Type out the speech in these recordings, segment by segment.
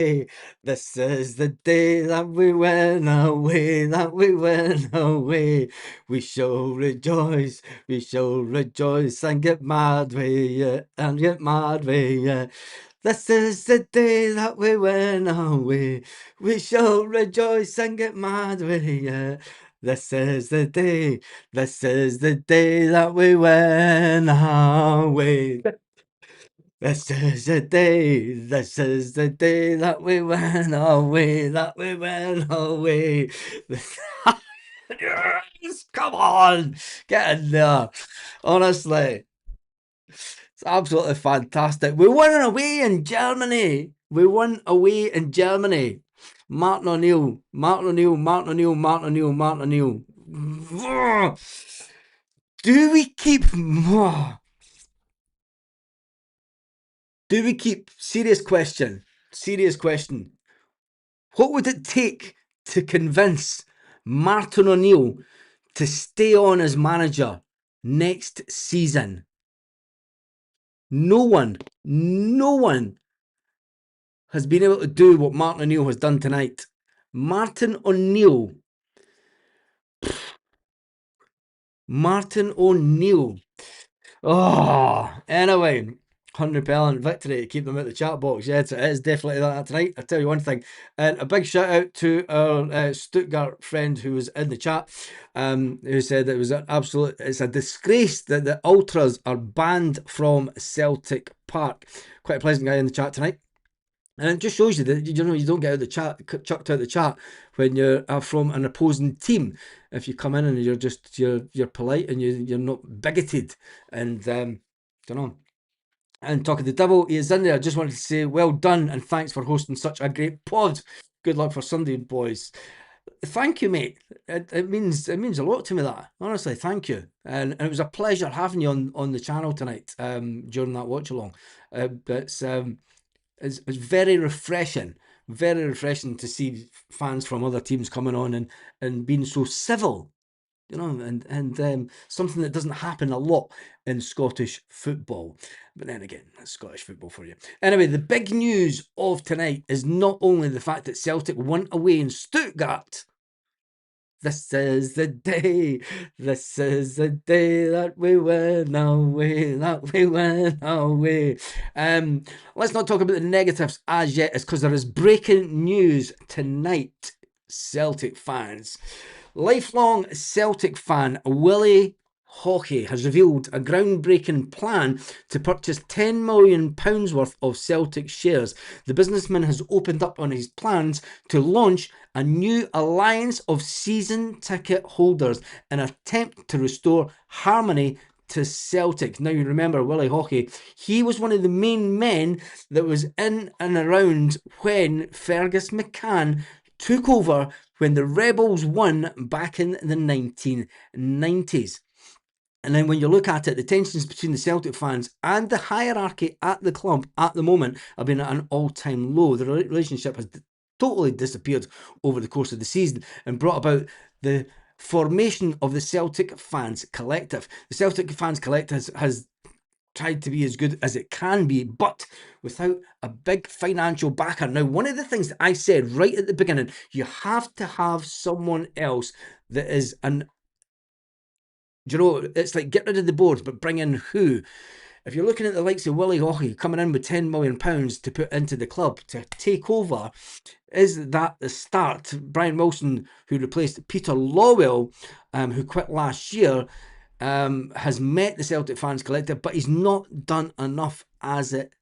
This is the day that we went away, that we went away. We shall rejoice and get mad with you, and get mad with you. This is the day that we went away. We shall rejoice and get mad with you. This is the day that we went away. This is the day that we went away, that we went away. Yes, come on, get in there. Honestly, it's absolutely fantastic. We won away in Germany. We won away in Germany. Martin O'Neill, Martin O'Neill, Martin O'Neill, Martin O'Neill, Martin O'Neill. Do we keep... Do we keep... Serious question. What would it take to convince Martin O'Neill to stay on as manager next season? No one has been able to do what Martin O'Neill has done tonight. Martin O'Neill. Oh, anyway, 100 victory to keep them out the chat box. Yes, it is definitely that tonight. I'll tell you one thing. And a big shout out to our Stuttgart friend who was in the chat, who said that it was it's a disgrace that the Ultras are banned from Celtic Park. Quite a pleasant guy in the chat tonight. And it just shows you that you don't get out the chat, chucked out the chat when you're from an opposing team. If you come in and you're polite and you're not bigoted, and don't know. And talking to the devil, he is in there. I just wanted to say well done and thanks for hosting such a great pod. Good luck for Sunday, boys. Thank you, mate. It means a lot to me, that, honestly. Thank you, and it was a pleasure having you on the channel tonight during that watch along. It's very refreshing to see fans from other teams coming on and being so civil, and something that doesn't happen a lot in Scottish football. But then again, that's Scottish football for you. Anyway, the big news of tonight is not only the fact that Celtic won away in Stuttgart. This is the day that we went away, let's not talk about the negatives as yet, it's because there is breaking news tonight, Celtic fans. Lifelong Celtic fan Willie Haughey has revealed a groundbreaking plan to purchase £10 million worth of Celtic shares. The businessman has opened up on his plans to launch a new alliance of season ticket holders in an attempt to restore harmony to Celtic. Now, you remember Willie Haughey, he was one of the main men that was in and around when Fergus McCann took over when the Rebels won back in the 1990s. And then when you look at it, the tensions between the Celtic fans and the hierarchy at the club at the moment have been at an all-time low. The relationship has totally disappeared over the course of the season and brought about the formation of the Celtic Fans Collective. The Celtic Fans Collective has tried to be as good as it can be, but without a big financial backer. Now, one of the things that I said right at the beginning, you have to have someone else that is it's like get rid of the board, but bring in who? If you're looking at the likes of Willie Haughey coming in with £10 million to put into the club to take over, is that the start? Brian Wilson, who replaced Peter Lawwell, who quit last year, has met the Celtic Fans Collective, but he's not done enough as it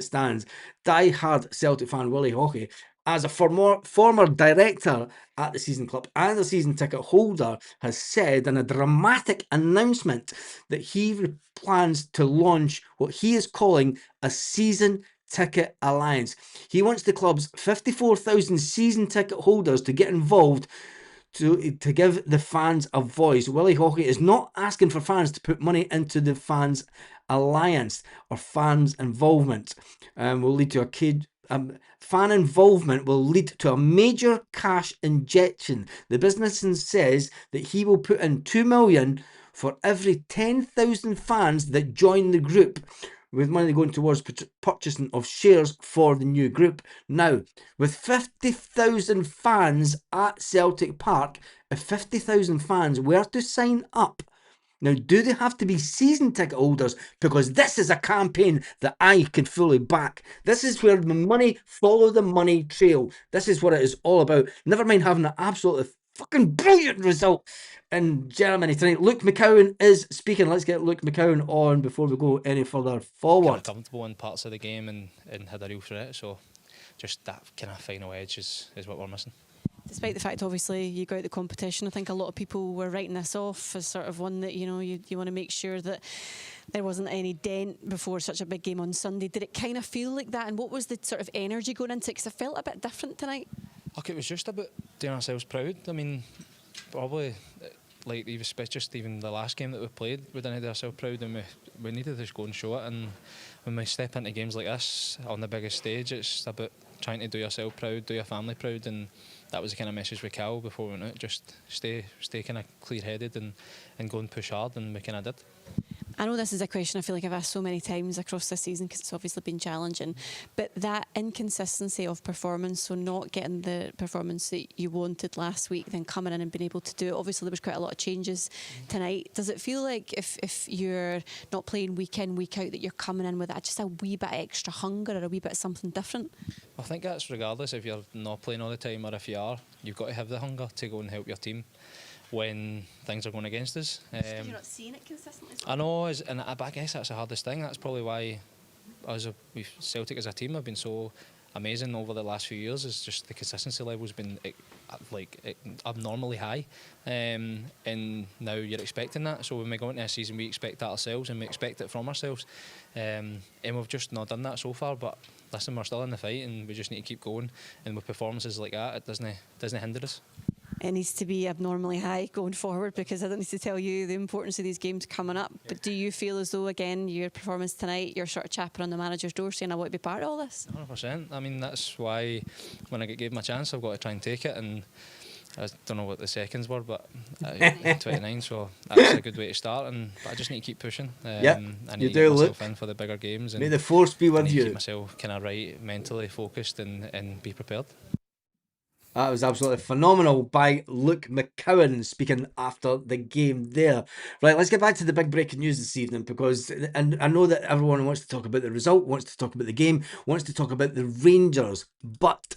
stands. Die-hard Celtic fan Willie Haughey, as a former director at the season club and a season ticket holder, has said in a dramatic announcement that he plans to launch what he is calling a season ticket alliance. He wants the club's 54,000 season ticket holders to get involved to give the fans a voice. Willie Haughey is not asking for fans to put money into the fans alliance or fans involvement. Will lead to fan involvement will lead to a major cash injection. The businessman says that he will put in £2 million for every 10,000 fans that join the group, with money going towards purchasing of shares for the new group. Now, with 50,000 fans at Celtic Park, if 50,000 fans were to sign up, now, do they have to be season ticket holders? Because this is a campaign that I can fully back. This is where the money, follow the money trail. This is what it is all about. Never mind having an absolutely fucking brilliant result in Germany tonight. Luke McCowan is speaking. Let's get Luke McCowan on before we go any further forward. Kind of comfortable in parts of the game and had a real threat. So just that kind of final edge is what we're missing. Despite the fact, obviously, you go out the competition, I think a lot of people were writing this off as sort of one that, you want to make sure that there wasn't any dent before such a big game on Sunday. Did it kind of feel like that? And what was the sort of energy going into it? Because it felt a bit different tonight. Look, it was just about doing ourselves proud. I mean, probably like even the last game that we played, we didn't do ourselves proud, and we needed to just go and show it. And when we step into games like this on the biggest stage, it's about trying to do yourself proud, do your family proud, and that was the kind of message we Cal before we went out. Just stay kind of clear-headed and go and push hard, and we kind of did. I know this is a question I feel like I've asked so many times across this season because it's obviously been challenging, but that inconsistency of performance, so not getting the performance that you wanted last week, then coming in and being able to do it. Obviously there was quite a lot of changes tonight. Does it feel like if you're not playing week in, week out, that you're coming in with just a wee bit extra hunger or a wee bit of something different? I think that's regardless if you're not playing all the time or if you are, you've got to have the hunger to go and help your team when things are going against us. You're not seeing it consistently. I know, but I guess that's the hardest thing. That's probably why Celtic as a team have been so amazing over the last few years. Is just the consistency level's been abnormally high, and now you're expecting that. So when we go into a season, we expect that ourselves, and we expect it from ourselves, and we've just not done that so far. But listen, we're still in the fight, and we just need to keep going. And with performances like that, it doesn't hinder us. It needs to be abnormally high going forward, because I don't need to tell you the importance of these games coming up. But do you feel as though, again, your performance tonight, you're sort of chapping on the manager's door saying, I want to be part of all this? 100%. I mean, that's why when I get given my chance, I've got to try and take it. And I don't know what the seconds were, but 29, so that's a good way to start. But I just need to keep pushing. Yeah, I need to get myself in for the bigger games. And may the force be with you. Keep myself kind of right, mentally focused and be prepared. That was absolutely phenomenal by Luke McCowan speaking after the game there. Right, let's get back to the big breaking news this evening, because and I know that everyone wants to talk about the result, wants to talk about the game, wants to talk about the Rangers, but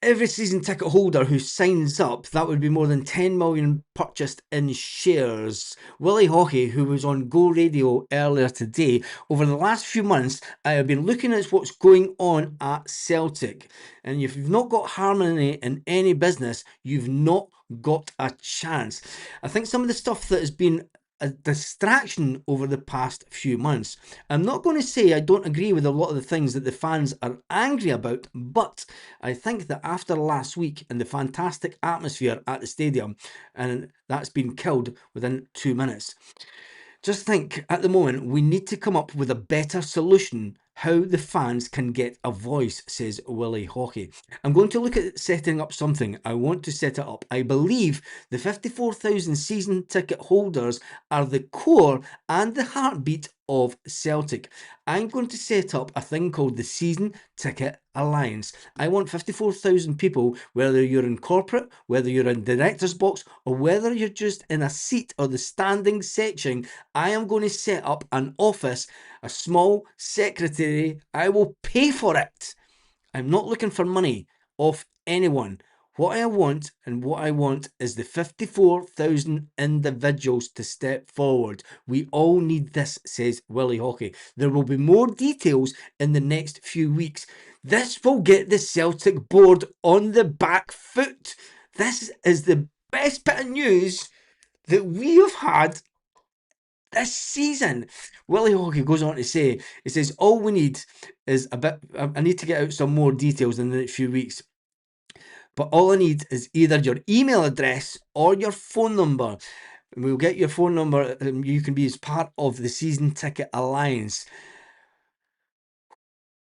every season ticket holder who signs up, that would be more than 10 million purchased in shares. Willie Haughey, who was on Go Radio earlier today, over the last few months, I have been looking at what's going on at Celtic. And if you've not got harmony in any business, you've not got a chance. I think some of the stuff that has been a distraction over the past few months. I'm not going to say I don't agree with a lot of the things that the fans are angry about, but I think that after last week and the fantastic atmosphere at the stadium, and that's been killed within 2 minutes, just think at the moment we need to come up with a better solution how the fans can get a voice, says Willie Haughey. I'm going to look at setting up something. I want to set it up. I believe the 54,000 season ticket holders are the core and the heartbeat of Celtic. I'm going to set up a thing called the Season Ticket Alliance. I want 54,000 people, whether you're in corporate, whether you're in director's box, or whether you're just in a seat or the standing section. I am going to set up an office, a small secretary. I will pay for it. I'm not looking for money off anyone. What I want is the 54,000 individuals to step forward. We all need this, says Willie Haughey. There will be more details in the next few weeks. This will get the Celtic board on the back foot. This is the best bit of news that we have had this season. Willie Haughey goes on to say, he says, all we need is I need to get out some more details in the next few weeks. But all I need is either your email address or your phone number. We'll get your phone number, and you can be as part of the Season Ticket Alliance.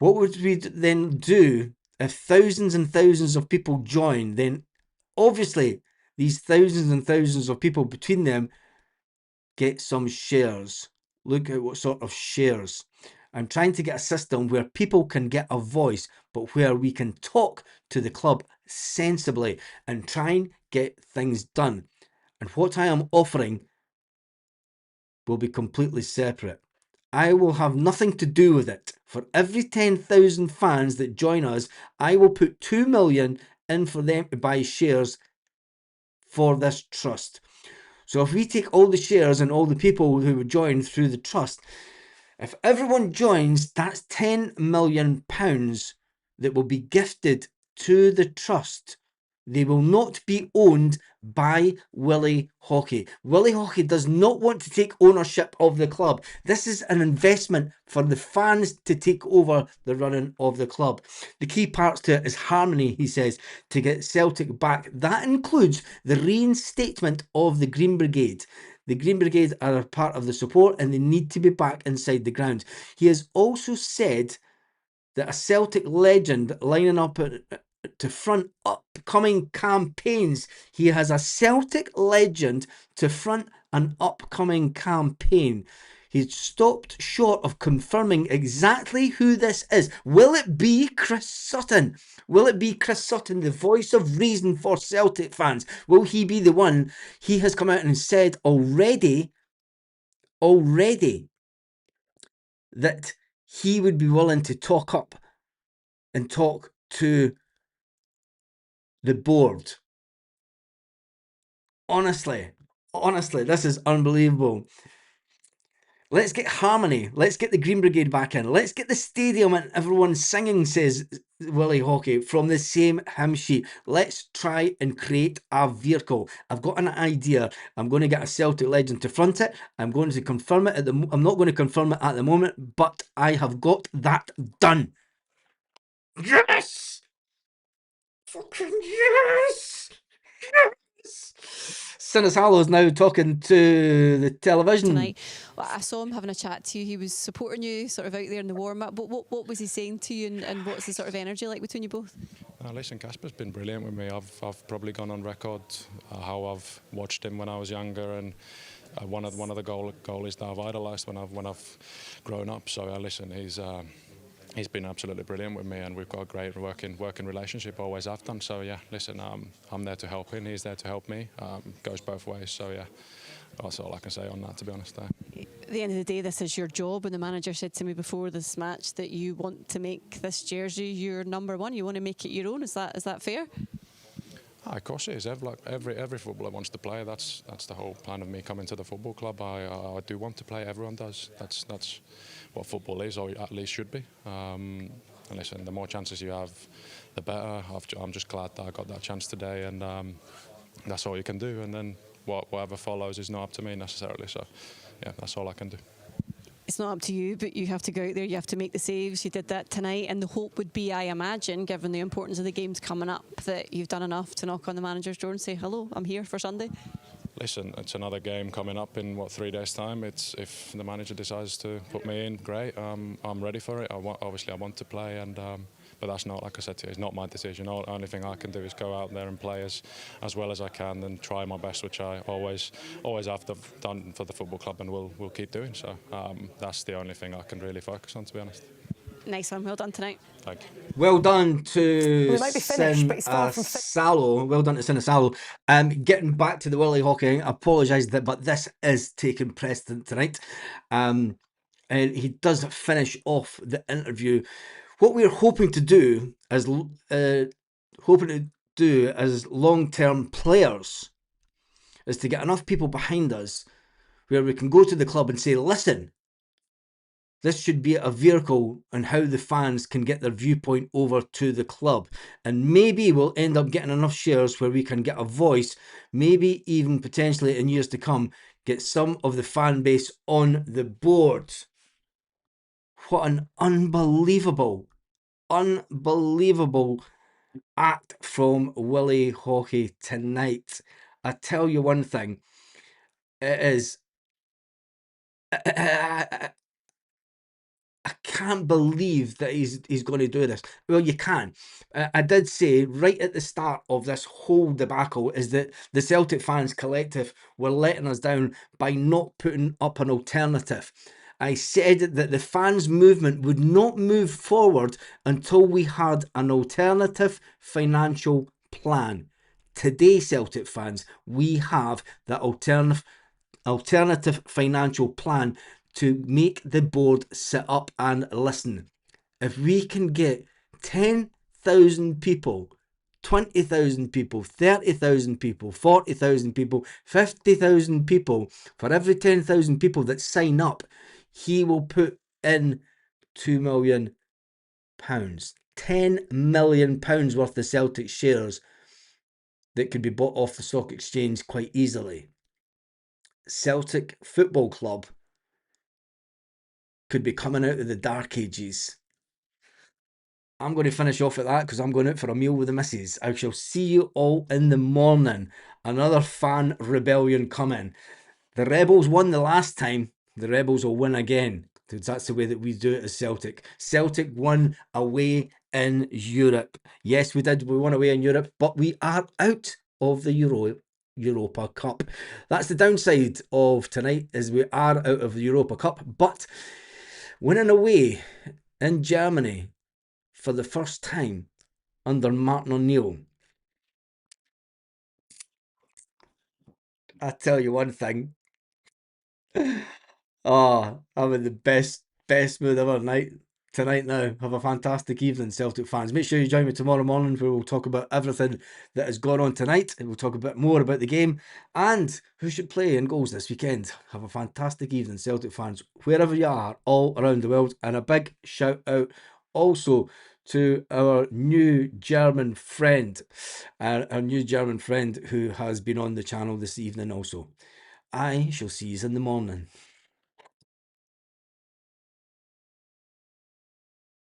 What would we then do if thousands and thousands of people join? Then obviously these thousands and thousands of people between them get some shares. Look at what sort of shares. I'm trying to get a system where people can get a voice, but where we can talk to the club sensibly and try and get things done. And what I am offering will be completely separate. I will have nothing to do with it. For every 10,000 fans that join us, I will put 2 million in for them to buy shares for this trust. So if we take all the shares and all the people who would join through the trust, if everyone joins, that's £10 million that will be gifted to the trust. They will not be owned by Willie Haughey. Willie Haughey does not want to take ownership of the club. This is an investment for the fans to take over the running of the club. The key parts to it is harmony, he says, to get Celtic back. That includes the reinstatement of the Green Brigade. The Green Brigade are a part of the support and they need to be back inside the ground. He has also said that a Celtic legend lining up to front upcoming campaigns. He has a Celtic legend to front an upcoming campaign. He's stopped short of confirming exactly who this is. Will it be Chris Sutton? Will it be Chris Sutton, the voice of reason for Celtic fans? Will he be the one? He has come out and said already that he would be willing to talk up and talk to the board. Honestly, this is unbelievable. Let's get harmony. Let's get the Green Brigade back in. Let's get the stadium and everyone singing, says Willie Haughey, from the same hymn sheet. Let's try and create a vehicle. I've got an idea. I'm going to get a Celtic legend to front it. I'm going to confirm it. I'm not going to confirm it at the moment, but I have got that done. Yes! Fucking yes! Yes! Sinisalo is now talking to the television tonight. Well, I saw him having a chat to you. He was supporting you sort of out there in the warm-up. But what was he saying to you, and what's the sort of energy like between you both? Listen, Casper's been brilliant with me. I've probably gone on record how I've watched him when I was younger, and one of the goalies that I've idolised when I've grown up. So listen, he's been absolutely brilliant with me, and we've got a great working relationship. Always have done. So yeah, listen, I'm there to help him. He's there to help me. Goes both ways. So yeah, that's all I can say on that, to be honest. At the end of the day, this is your job, and the manager said to me before this match that you want to make this jersey your number one. You want to make it your own. Is that fair? Of course it is. Every footballer wants to play. That's the whole plan of me coming to the football club. I do want to play. Everyone does. That's what football is, or at least should be. And listen, the more chances you have, the better. I'm just glad that I got that chance today, and that's all you can do. And then whatever follows is not up to me necessarily. So yeah, that's all I can do. It's not up to you, but you have to go out there, you have to make the saves. You did that tonight, and the hope would be, I imagine, given the importance of the games coming up, that you've done enough to knock on the manager's door and say, hello, I'm here for Sunday. Listen, it's another game coming up in 3 days' time. If the manager decides to put me in, great. I'm ready for it. I want to play, and but that's not, like I said to you, it's not my decision. The only thing I can do is go out there and play as well as I can and try my best, which I always have done for the football club, and will keep doing. So that's the only thing I can really focus on, to be honest. Nice one. Well done tonight. Thank you. Well done to Sinisalo. Well done to Sinisalo. Getting back to the Willie Haughey, I apologise, but this is taking precedent tonight. And he does finish off the interview. What we're hoping to do as long-term players is to get enough people behind us where we can go to the club and say, listen, this should be a vehicle on how the fans can get their viewpoint over to the club. And maybe we'll end up getting enough shares where we can get a voice, maybe even potentially in years to come, get some of the fan base on the board. What an unbelievable act from Willie Haughey tonight. I tell you one thing, it is... I can't believe that he's going to do this. Well, you can. I did say right at the start of this whole debacle is that the Celtic fans collective were letting us down by not putting up an alternative. I said that the fans movement would not move forward until we had an alternative financial plan. Today, Celtic fans, we have the alternative financial plan to make the board sit up and listen. If we can get 10,000 people, 20,000 people, 30,000 people, 40,000 people, 50,000 people, for every 10,000 people that sign up, he will put in £2 million. £10 million worth of Celtic shares that could be bought off the stock exchange quite easily. Celtic Football Club could be coming out of the dark ages. I'm going to finish off at that because I'm going out for a meal with the missus. I shall see you all in the morning. Another fan rebellion coming. The Rebels won the last time. The Rebels will win again. That's the way that we do it as Celtic. Celtic won away in Europe. Yes, we did. We won away in Europe, but we are out of the Europa Cup. That's the downside of tonight, is we are out of the Europa Cup. But winning away in Germany for the first time under Martin O'Neill. I tell you one thing. Oh, I'm in the best mood ever tonight now. Have a fantastic evening, Celtic fans. Make sure you join me tomorrow morning where we'll talk about everything that has gone on tonight, and we'll talk a bit more about the game and who should play in goals this weekend. Have a fantastic evening, Celtic fans, wherever you are all around the world. And a big shout out also to our new German friend, who has been on the channel this evening also. I shall see you in the morning.